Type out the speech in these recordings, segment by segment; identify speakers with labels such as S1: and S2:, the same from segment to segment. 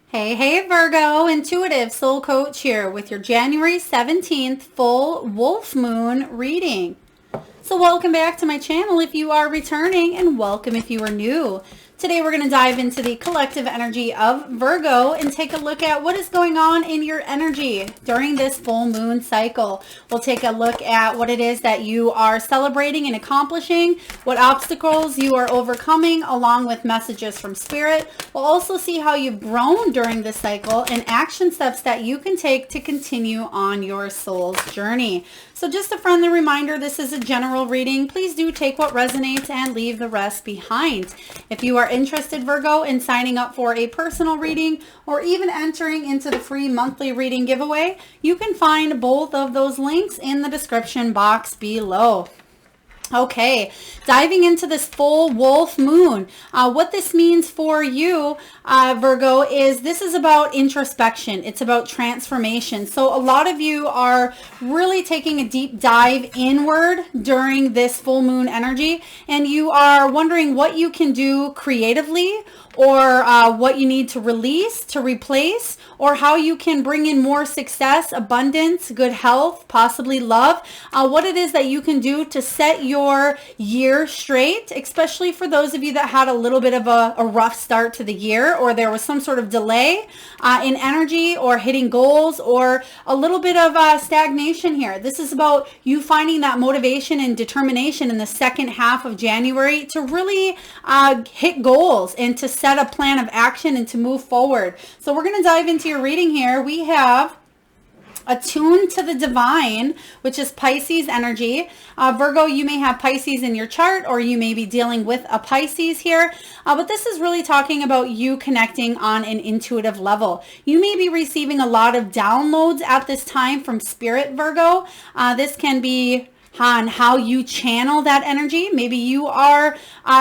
S1: Hey, Virgo, intuitive soul coach here with your January 17th full wolf moon reading. So welcome back to my channel if you are returning, and welcome if you are new. Today we're going to dive into the collective energy of Virgo and take a look at what is going on in your energy during this full moon cycle. We'll take a look at what it is that you are celebrating and accomplishing, what obstacles you are overcoming, along with messages from spirit. We'll also see how you've grown during this cycle and action steps that you can take to continue on your soul's journey. So just a friendly reminder, this is a general reading. Please do take what resonates and leave the rest behind. If you are interested, Virgo, in signing up for a personal reading or even entering into the free monthly reading giveaway, you can find both of those links in the description box below. Okay, diving into this full wolf moon. What this means for you, Virgo, is this is about introspection. It's about transformation. So a lot of you are really taking a deep dive inward during this full moon energy, and you are wondering what you can do creatively, or what you need to release, to replace, or how you can bring in more success, abundance, good health, possibly love, what it is that you can do to set your year straight, especially for those of you that had a little bit of a rough start to the year, or there was some sort of delay in energy or hitting goals, or a little bit of stagnation here. This is about you finding that motivation and determination in the second half of January to really hit goals and to set a plan of action and to move forward. So we're going to dive into your reading here. We have attuned to the divine, which is Pisces energy. Virgo, you may have Pisces in your chart, or you may be dealing with a Pisces here. But this is really talking about you connecting on an intuitive level. You may be receiving a lot of downloads at this time from spirit, Virgo. This can be on how you channel that energy. Maybe you are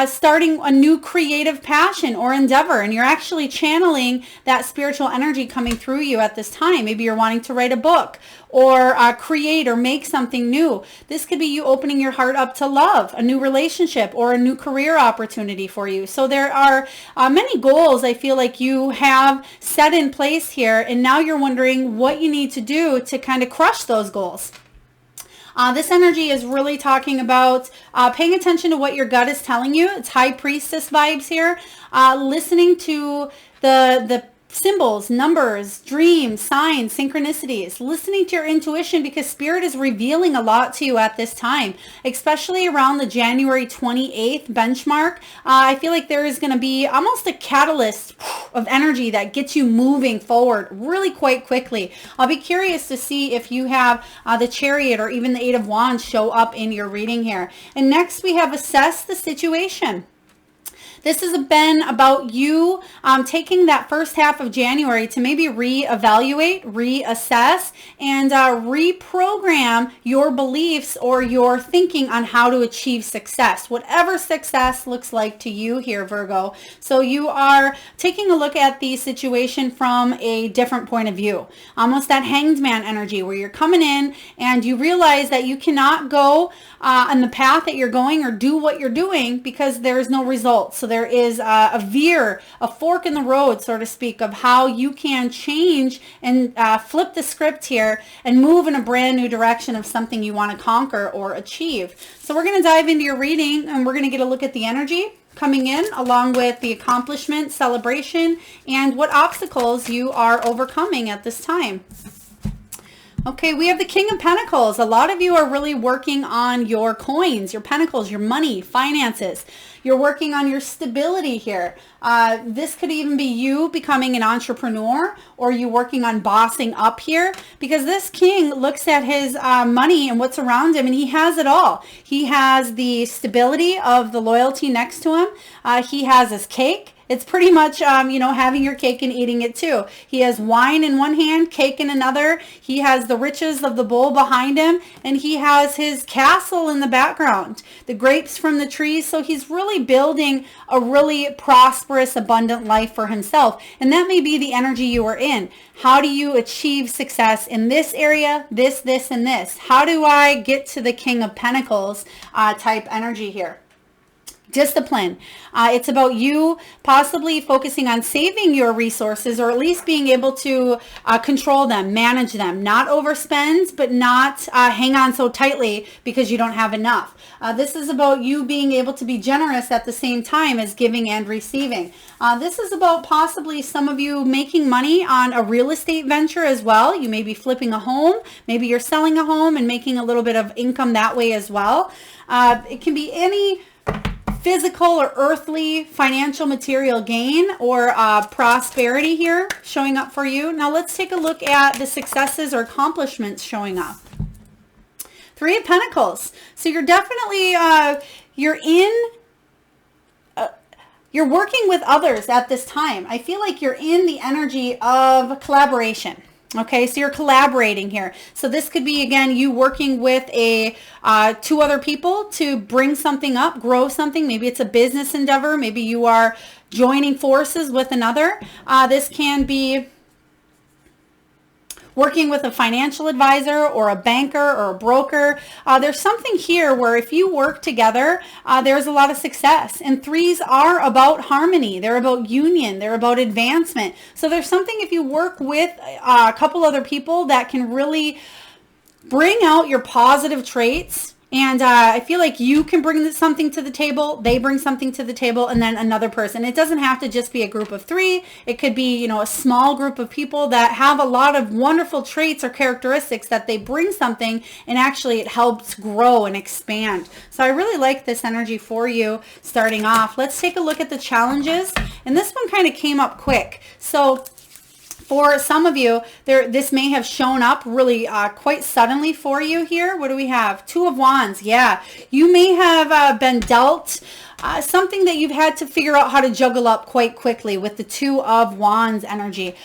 S1: starting a new creative passion or endeavor, and you're actually channeling that spiritual energy coming through you at this time. Maybe you're wanting to write a book or create or make something new. This could be you opening your heart up to love, a new relationship, or a new career opportunity for you. So there are many goals I feel like you have set in place here, and now you're wondering what you need to do to kind of crush those goals. This energy is really talking about paying attention to what your gut is telling you. It's high priestess vibes here. Listening to the symbols, numbers, dreams, signs, synchronicities, listening to your intuition, because spirit is revealing a lot to you at this time, especially around the January 28th benchmark. I feel like there is going to be almost a catalyst of energy that gets you moving forward really quite quickly. I'll be curious to see if you have the Chariot or even the Eight of Wands show up in your reading here. And next we have assess the situation. This has been about you taking that first half of January to maybe reevaluate, reassess, and reprogram your beliefs or your thinking on how to achieve success, whatever success looks like to you here, Virgo. So you are taking a look at the situation from a different point of view, almost that hanged man energy, where you're coming in and you realize that you cannot go on the path that you're going or do what you're doing because there is no result. So there is a fork in the road, so to speak, of how you can change and flip the script here and move in a brand new direction of something you want to conquer or achieve. So we're going to dive into your reading, and we're going to get a look at the energy coming in, along with the accomplishment, celebration, and what obstacles you are overcoming at this time. Okay, we have the King of Pentacles. A lot of you are really working on your coins, your pentacles, your money, finances. You're working on your stability here. This could even be you becoming an entrepreneur, or you working on bossing up here, because this king looks at his money and what's around him, and he has it all. He has the stability of the loyalty next to him. He has his cake. It's pretty much, having your cake and eating it too. He has wine in one hand, cake in another. He has the riches of the bowl behind him, and he has his castle in the background, the grapes from the trees. So he's really building a really prosperous, abundant life for himself. And that may be the energy you are in. How do you achieve success in this area, this, and this? How do I get to the King of Pentacles type energy here? discipline. It's about you possibly focusing on saving your resources, or at least being able to control them, manage them, not overspend, but not hang on so tightly because you don't have enough. This is about you being able to be generous at the same time as giving and receiving. This is about possibly some of you making money on a real estate venture as well. You may be flipping a home. Maybe you're selling a home and making a little bit of income that way as well. It can be any physical or earthly financial material gain or prosperity here showing up for you. Now let's take a look at the successes or accomplishments showing up. Three of Pentacles. So you're definitely, you're working with others at this time. I feel like you're in the energy of collaboration. Okay, so you're collaborating here. So this could be, again, you working with two other people to bring something up, grow something. Maybe it's a business endeavor. Maybe you are joining forces with another. This can be working with a financial advisor or a banker or a broker. There's something here where if you work together, there's a lot of success. And threes are about harmony. They're about union. They're about advancement. So there's something, if you work with a couple other people, that can really bring out your positive traits. And I feel like you can bring something to the table, they bring something to the table, and then another person. It doesn't have to just be a group of three. It could be, a small group of people that have a lot of wonderful traits or characteristics that they bring something, and actually it helps grow and expand. So I really like this energy for you starting off. Let's take a look at the challenges. And this one kind of came up quick. So for some of you, this may have shown up really quite suddenly for you here. What do we have? Two of Wands. Yeah, you may have been dealt something that you've had to figure out how to juggle up quite quickly with the Two of Wands energy.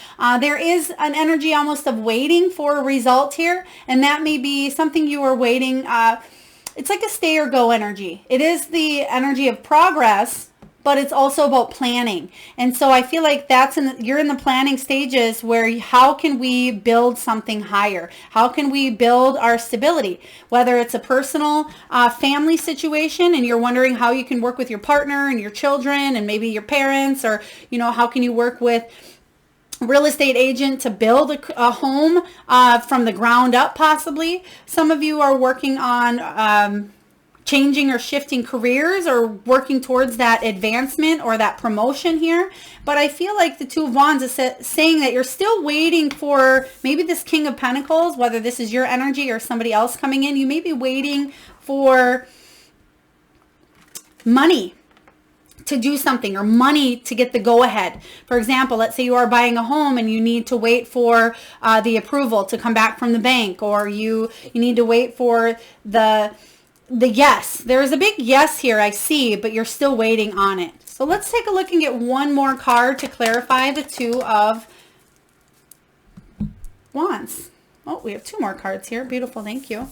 S1: There is an energy almost of waiting for a result here, and that may be something you are waiting. It's like a stay or go energy. It is the energy of progress, but it's also about planning. And so I feel like you're in the planning stages where how can we build something higher? How can we build our stability? Whether it's a personal family situation and you're wondering how you can work with your partner and your children and maybe your parents, or, how can you work with real estate agent to build a home from the ground up possibly. Some of you are working on changing or shifting careers or working towards that advancement or that promotion here. But I feel like the Two of Wands is saying that you're still waiting for maybe this King of Pentacles, whether this is your energy or somebody else coming in. You may be waiting for money to do something, or money to get the go-ahead. For example, let's say you are buying a home and you need to wait for the approval to come back from the bank, or you need to wait for the yes. There's a big yes here, I see, but you're still waiting on it. So let's take a look and get one more card to clarify the Two of Wands. Oh, we have two more cards here. Beautiful, thank you.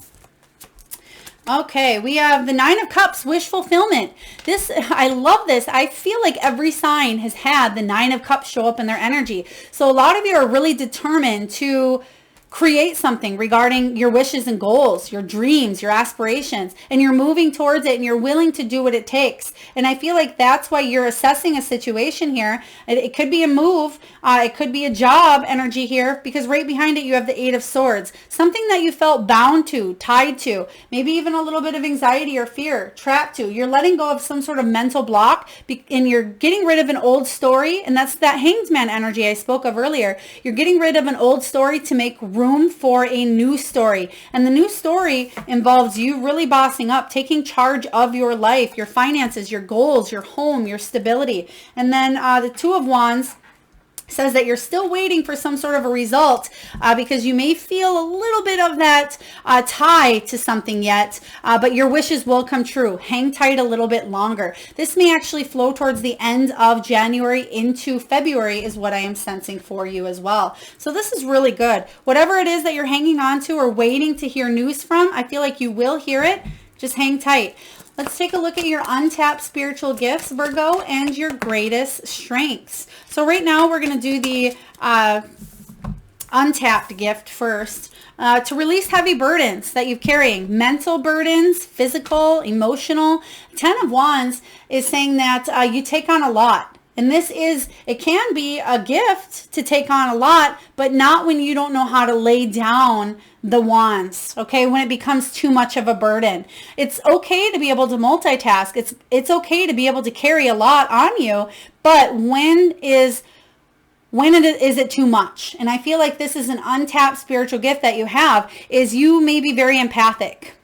S1: Okay, we have the Nine of Cups, wish fulfillment. I love this. I feel like every sign has had the Nine of Cups show up in their energy. So a lot of you are really determined to create something regarding your wishes and goals, your dreams, your aspirations, and you're moving towards it and you're willing to do what it takes. And I feel like that's why you're assessing a situation here. It could be a move. It could be a job energy here, because right behind it you have the Eight of Swords. Something that you felt bound to, tied to, maybe even a little bit of anxiety or fear, trapped to. You're letting go of some sort of mental block, and you're getting rid of an old story. And that's that Hanged Man energy I spoke of earlier. You're getting rid of an old story to make room for a new story. And the new story involves you really bossing up, taking charge of your life, your finances, your goals, your home, your stability. And then the Two of Wands says that you're still waiting for some sort of a result because you may feel a little bit of that tie to something yet, but your wishes will come true. Hang tight a little bit longer. This may actually flow towards the end of January into February is what I am sensing for you as well. So this is really good. Whatever it is that you're hanging on to or waiting to hear news from, I feel like you will hear it. Just hang tight. Let's take a look at your untapped spiritual gifts, Virgo, and your greatest strengths. So right now we're going to do the untapped gift first, to release heavy burdens that you're carrying, mental burdens, physical, emotional. 10 of Wands is saying that you take on a lot. And it can be a gift to take on a lot, but not when you don't know how to lay down the wands, okay? When it becomes too much of a burden. It's okay to be able to multitask. It's okay to be able to carry a lot on you, but when is it too much? And I feel like this is an untapped spiritual gift that you have, is you may be very empathic.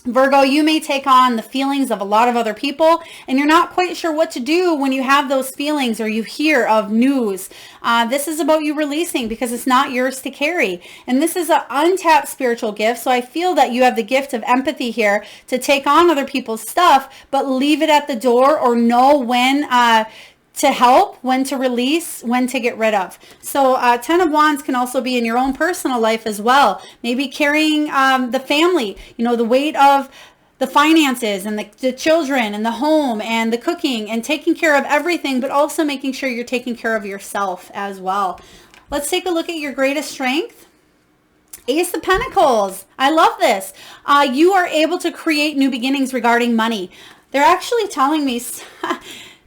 S1: Virgo, you may take on the feelings of a lot of other people, and you're not quite sure what to do when you have those feelings or you hear of news. This is about you releasing, because it's not yours to carry. And this is an untapped spiritual gift. So I feel that you have the gift of empathy here to take on other people's stuff, but leave it at the door, or know when to help, when to release, when to get rid of. So 10 of Wands can also be in your own personal life as well. Maybe carrying the family, the weight of the finances and the children and the home and the cooking and taking care of everything, but also making sure you're taking care of yourself as well. Let's take a look at your greatest strength. Ace of Pentacles. I love this. You are able to create new beginnings regarding money. They're actually telling me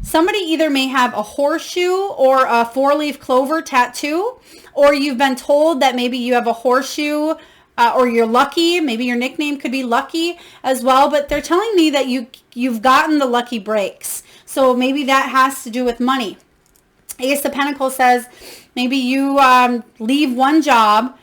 S1: somebody either may have a horseshoe or a 4-leaf clover tattoo, or you've been told that maybe you have a horseshoe or you're lucky. Maybe your nickname could be Lucky as well, but they're telling me that you've gotten the lucky breaks. So maybe that has to do with money. Ace of Pentacles says maybe you leave one job,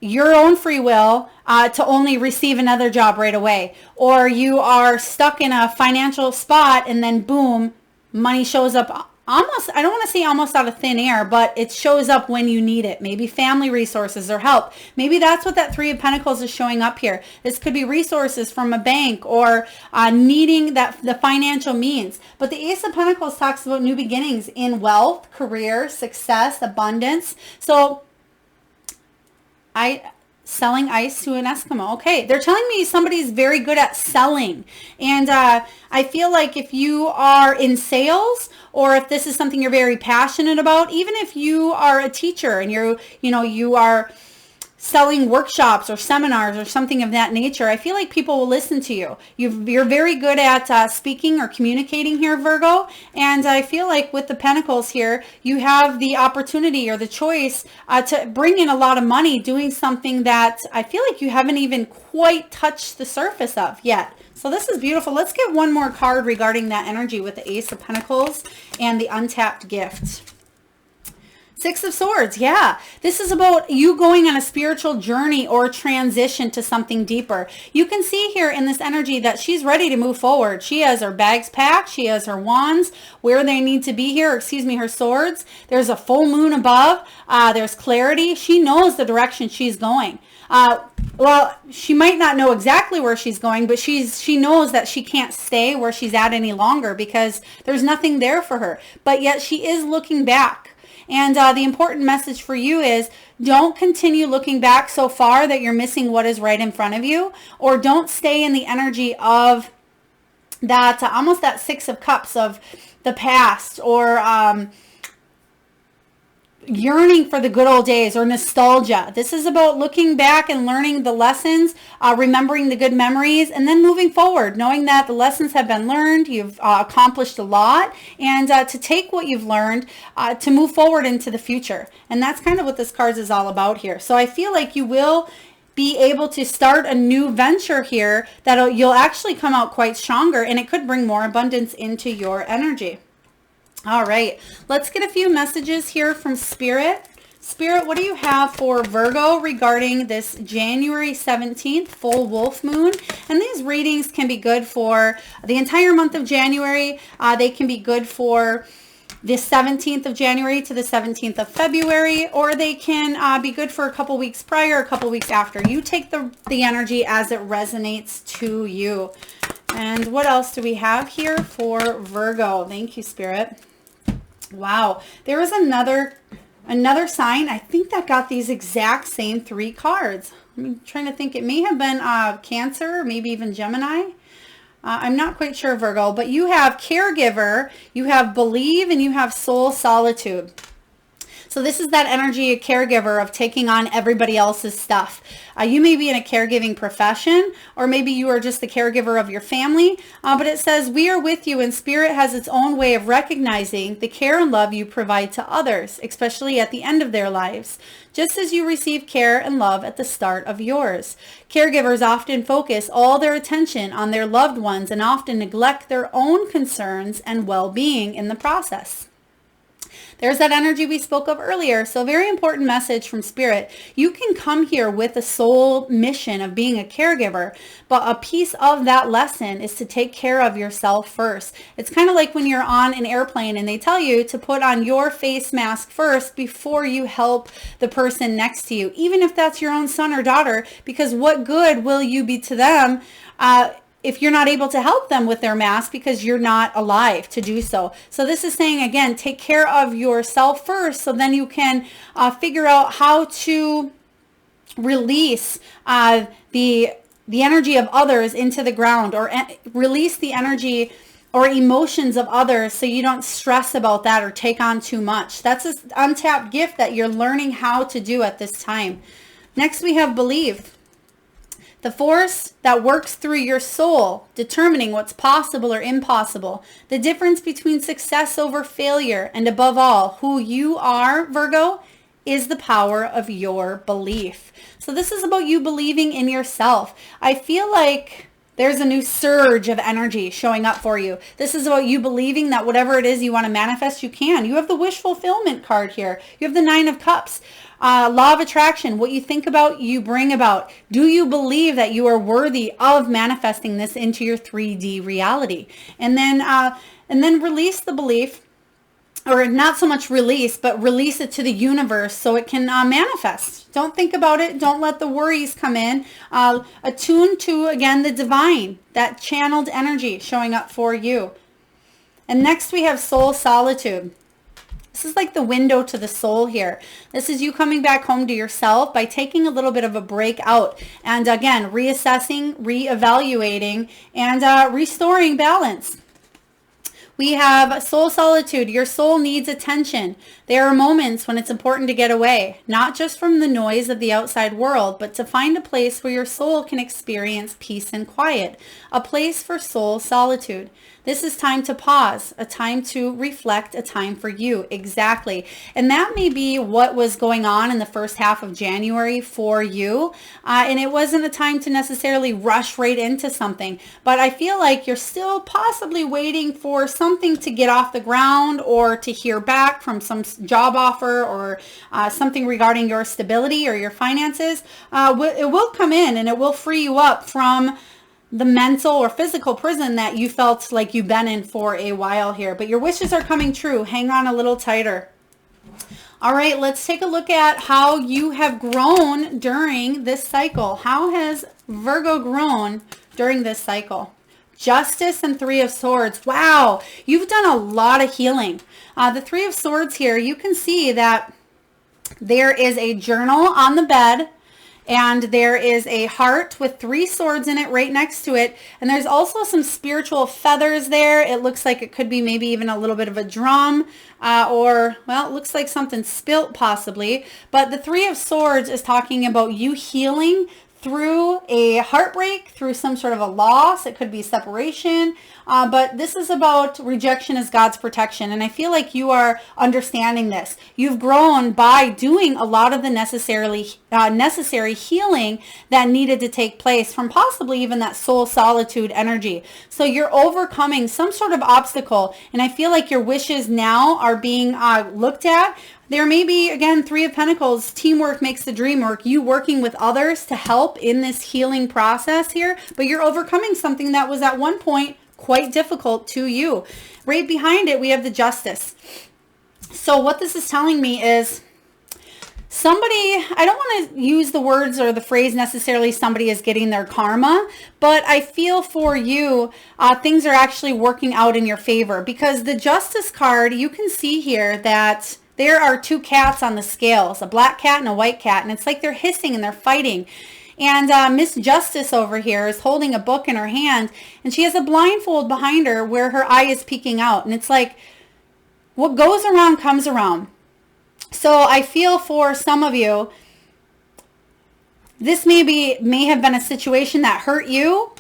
S1: your own free will, to only receive another job right away. Or you are stuck in a financial spot and then boom, money shows up almost, I don't want to say almost out of thin air, but it shows up when you need it. Maybe family resources or help. Maybe that's what that 3 of Pentacles is showing up here. This could be resources from a bank, or needing the financial means. But the Ace of Pentacles talks about new beginnings in wealth, career, success, abundance. So selling ice to an Eskimo. Okay, they're telling me somebody's very good at selling. And I feel like if you are in sales, or if this is something you're very passionate about, even if you are a teacher and you are selling workshops or seminars or something of that nature, I feel like people will listen to you. You're very good at speaking or communicating here, Virgo. And I feel like with the Pentacles here, you have the opportunity or the choice to bring in a lot of money doing something that I feel like you haven't even quite touched the surface of yet. So this is beautiful. Let's get one more card regarding that energy with the Ace of Pentacles and the untapped gift. 6 of Swords. Yeah, this is about you going on a spiritual journey or transition to something deeper. You can see here in this energy that she's ready to move forward. She has her bags packed. She has her wands where they need to be here. Excuse me, her swords. There's a full moon above. There's clarity. She knows the direction she's going. Well, she might not know exactly where she's going, but she knows that she can't stay where she's at any longer because there's nothing there for her. But yet she is looking back. And the important message for you is don't continue looking back so far that you're missing what is right in front of you, or don't stay in the energy of that, almost that 6 of Cups of the past, or yearning for the good old days, or nostalgia. This is about looking back and learning the lessons, remembering the good memories, and then moving forward, knowing that the lessons have been learned, you've accomplished a lot, and to take what you've learned to move forward into the future. And that's kind of what this card is all about here. So I feel like you will be able to start a new venture here that you'll actually come out quite stronger, and it could bring more abundance into your energy. All right, let's get a few messages here from Spirit. Spirit, what do you have for Virgo regarding this January 17th full wolf moon? And these readings can be good for the entire month of January. They can be good for the 17th of January to the 17th of February, or they can be good for a couple weeks prior, a couple weeks after. You take the energy as it resonates to you. And what else do we have here for Virgo? Thank you, Spirit. Wow, there was another sign, I think, that got these exact same 3 cards. I'm trying to think. It may have been Cancer, maybe even Gemini. I'm not quite sure, Virgo, but you have caregiver, you have believe, and you have soul solitude. So this is that energy, a caregiver, of taking on everybody else's stuff. You may be in a caregiving profession, or maybe you are just the caregiver of your family, but it says, we are with you, and Spirit has its own way of recognizing the care and love you provide to others, especially at the end of their lives, just as you receive care and love at the start of yours. Caregivers often focus all their attention on their loved ones and often neglect their own concerns and well-being in the process. There's that energy we spoke of earlier. So very important message from Spirit. You can come here with a soul mission of being a caregiver, but a piece of that lesson is to take care of yourself first. It's kind of like when you're on an airplane and they tell you to put on your face mask first before you help the person next to you, even if that's your own son or daughter, because what good will you be to them if you're not able to help them with their mask because you're not alive to do so. So this is saying, again, take care of yourself first, so then you can figure out how to release the energy of others into the ground, or release the energy or emotions of others so you don't stress about that or take on too much. That's an untapped gift that you're learning how to do at this time. Next, we have believe. The force that works through your soul, determining what's possible or impossible. The difference between success over failure, and above all, who you are, Virgo, is the power of your belief. So this is about you believing in yourself. I feel like there's a new surge of energy showing up for you. This is about you believing that whatever it is you want to manifest, you can. You have the wish fulfillment card here. You have the 9 of Cups. Law of attraction, what you think about, you bring about. Do you believe that you are worthy of manifesting this into your 3D reality? And then release the belief, or not so much release, but release it to the universe so it can manifest. Don't think about it. Don't let the worries come in. Attune to, again, the divine, that channeled energy showing up for you. And next we have soul solitude. This is like the window to the soul here. This is you coming back home to yourself by taking a little bit of a break out. And again, reassessing, reevaluating, and restoring balance. We have soul solitude. Your soul needs attention. There are moments when it's important to get away, not just from the noise of the outside world, but to find a place where your soul can experience peace and quiet, a place for soul solitude. This is time to pause, a time to reflect, a time for you. Exactly. And that may be what was going on in the first half of January for you. And it wasn't a time to necessarily rush right into something, but I feel like you're still possibly waiting for something to get off the ground, or to hear back from some job offer, or something regarding your stability or your finances. It will come in and it will free you up from the mental or physical prison that you felt like you've been in for a while here. But your wishes are coming true. Hang on a little tighter. All right, let's take a look at how you have grown during this cycle. How has Virgo grown during this cycle? Justice and 3 of Swords. Wow, you've done a lot of healing. The 3 of Swords here, you can see that there is a journal on the bed, and there is a heart with 3 swords in it right next to it. And there's also some spiritual feathers there. It looks like it could be maybe even a little bit of a drum, or, well, it looks like something spilt possibly. But the 3 of Swords is talking about you healing through a heartbreak, through some sort of a loss. It could be separation, but this is about rejection as God's protection. And I feel like you are understanding this. You've grown by doing a lot of the necessary healing that needed to take place from possibly even that soul solitude energy. So you're overcoming some sort of obstacle, and I feel like your wishes now are being looked at. There may be, again, 3 of Pentacles, teamwork makes the dream work, you working with others to help in this healing process here, but you're overcoming something that was at one point quite difficult to you. Right behind it, we have the Justice. So what this is telling me is somebody, I don't want to use the words or the phrase necessarily somebody is getting their karma, but I feel for you, things are actually working out in your favor, because the Justice card, you can see here that there are 2 cats on the scales, a black cat and a white cat, and it's like they're hissing and they're fighting. And Miss Justice over here is holding a book in her hand, and she has a blindfold behind her where her eye is peeking out. And it's like, what goes around comes around. So I feel for some of you, this may have been a situation that hurt you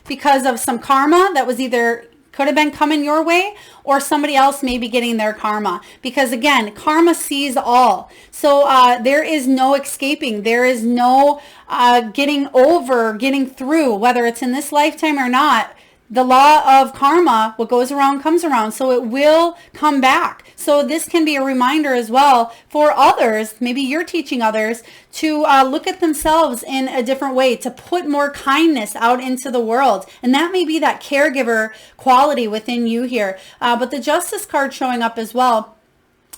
S1: because of some karma that was either could have been coming your way, or somebody else may be getting their karma. Because again, karma sees all. So there is no escaping. There is no getting through, whether it's in this lifetime or not. The law of karma, what goes around comes around, so it will come back. So this can be a reminder as well for others, maybe you're teaching others, to look at themselves in a different way, to put more kindness out into the world. And that may be that caregiver quality within you here. But the Justice card showing up as well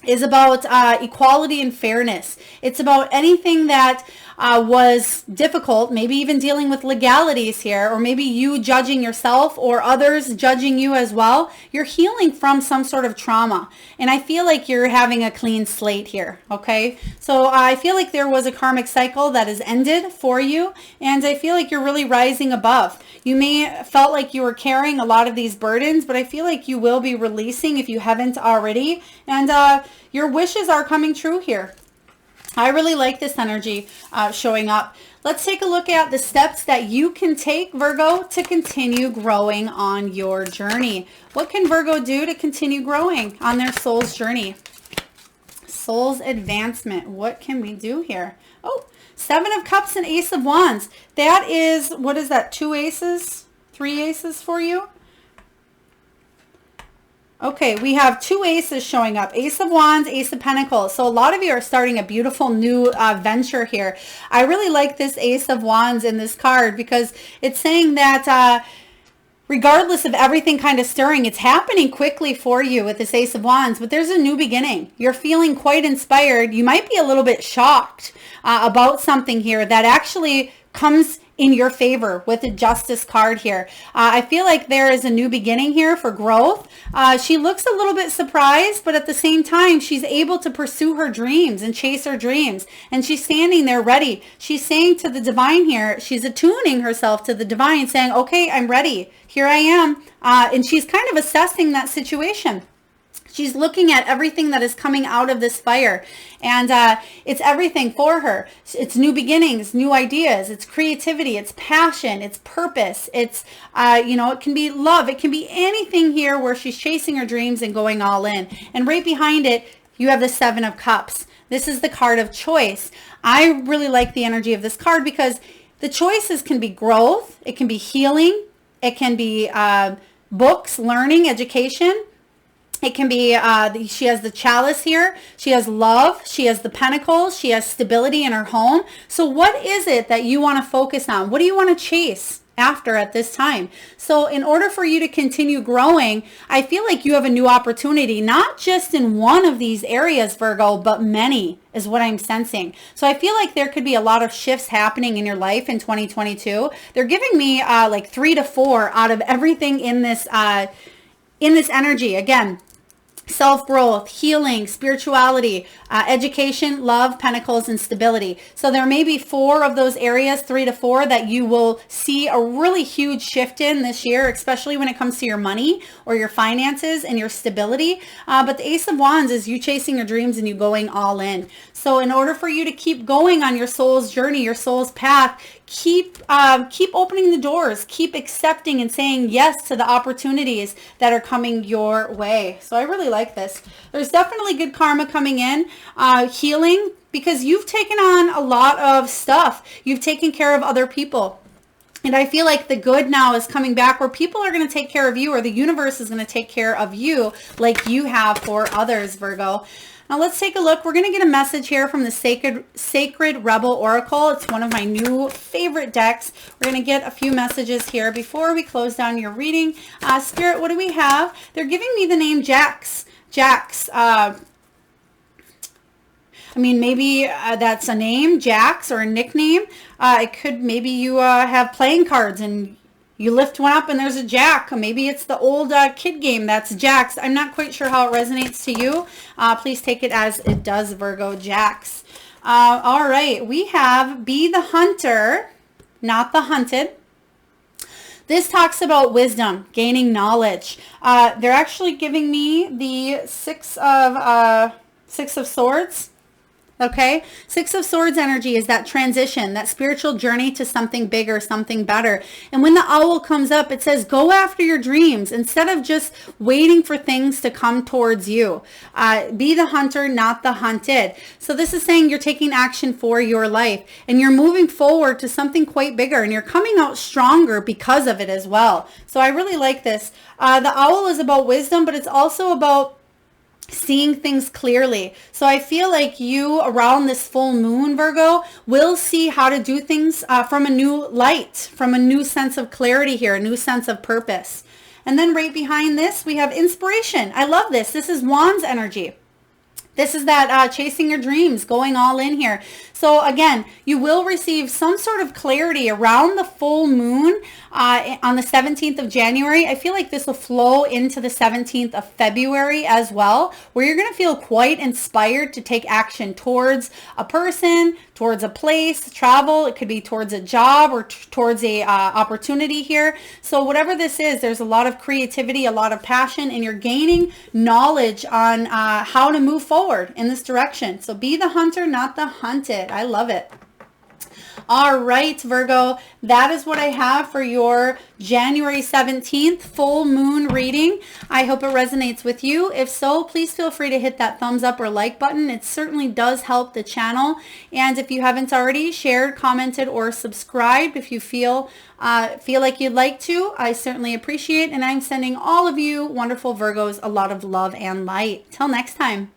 S1: is about equality and fairness. It's about anything that was difficult, maybe even dealing with legalities here, or maybe you judging yourself or others judging you as well. You're healing from some sort of trauma. And I feel like you're having a clean slate here, okay? So I feel like there was a karmic cycle that has ended for you, and I feel like you're really rising above. You may have felt like you were carrying a lot of these burdens, but I feel like you will be releasing if you haven't already. And your wishes are coming true here. I really like this energy showing up. Let's take a look at the steps that you can take, Virgo, to continue growing on your journey. What can Virgo do to continue growing on their soul's journey? Soul's advancement. What can we do here? Oh, Seven of Cups and Ace of Wands. That is, what is that, 2 aces? 3 aces for you? Okay, we have 2 aces showing up. Ace of Wands, Ace of Pentacles. So a lot of you are starting a beautiful new venture here. I really like this Ace of Wands in this card because it's saying that regardless of everything kind of stirring, it's happening quickly for you with this Ace of Wands, but there's a new beginning. You're feeling quite inspired. You might be a little bit shocked about something here that actually comes in your favor with the Justice card here. I feel like there is a new beginning here for growth. She looks a little bit surprised, but at the same time, she's able to pursue her dreams and chase her dreams. And she's standing there ready. She's saying to the divine here, she's attuning herself to the divine, saying, okay, I'm ready. Here I am. And she's kind of assessing that situation. She's looking at everything that is coming out of this fire, and it's everything for her. It's new beginnings, new ideas, it's creativity, it's passion, it's purpose, it's, it can be love, it can be anything here where she's chasing her dreams and going all in. And right behind it, you have the Seven of Cups. This is the card of choice. I really like the energy of this card because the choices can be growth, it can be healing, it can be books, learning, education. It can be, she has the chalice here. She has love. She has the pentacles. She has stability in her home. So what is it that you want to focus on? What do you want to chase after at this time? So in order for you to continue growing, I feel like you have a new opportunity, not just in one of these areas, Virgo, but many is what I'm sensing. So I feel like there could be a lot of shifts happening in your life in 2022. They're giving me like 3 to 4 out of everything in this energy. Again, self-growth, healing, spirituality, education, love, pentacles, and stability. So there may be 4 of those areas, 3 to 4, that you will see a really huge shift in this year, especially when it comes to your money or your finances and your stability. But the Ace of Wands is you chasing your dreams and you going all in. So in order for you to keep going on your soul's journey, your soul's path, keep opening the doors, keep accepting and saying yes to the opportunities that are coming your way. So I really like this. There's definitely good karma coming in, healing, because you've taken on a lot of stuff. You've taken care of other people. And I feel like the good now is coming back where people are going to take care of you, or the universe is going to take care of you like you have for others, Virgo. Now let's take a look. We're going to get a message here from the Sacred Rebel Oracle. It's one of my new favorite decks. We're going to get a few messages here before we close down your reading. Spirit, what do we have? They're giving me the name Jax. Jax. I mean, maybe that's a name, Jax, or a nickname. It could, maybe you have playing cards and you lift one up and there's a jack. Maybe it's the old kid game that's Jax. I'm not quite sure how it resonates to you. Please take it as it does, Virgo. Jax. All right. We have Be the Hunter, not the hunted. This talks about wisdom, gaining knowledge. They're actually giving me the Six of Swords. Okay, Six of Swords energy is that transition, that spiritual journey to something bigger, something better. And when the owl comes up, it says, go after your dreams instead of just waiting for things to come towards you. Be the hunter, not the hunted. So this is saying you're taking action for your life and you're moving forward to something quite bigger, and you're coming out stronger because of it as well. So I really like this. The owl is about wisdom, but it's also about seeing things clearly. So I feel like you around this full moon, Virgo, will see how to do things from a new light, from a new sense of clarity here, a new sense of purpose. And then right behind this, we have inspiration. I love this. This is Wands energy. This is that chasing your dreams, going all in here. So again, you will receive some sort of clarity around the full moon on the 17th of January. I feel like this will flow into the 17th of February as well, where you're going to feel quite inspired to take action towards a person, towards a place, travel. It could be towards a job or towards a opportunity here. So whatever this is, there's a lot of creativity, a lot of passion, and you're gaining knowledge on how to move forward in this direction. So be the hunter, not the hunted. I love it. All right, Virgo, that is what I have for your January 17th full moon reading. I hope it resonates with you. If so, please feel free to hit that thumbs up or like button. It certainly does help the channel. And if you haven't already, shared, commented, or subscribed if you feel like you'd like to, I certainly appreciate it. And I'm sending all of you wonderful Virgos a lot of love and light. Till next time.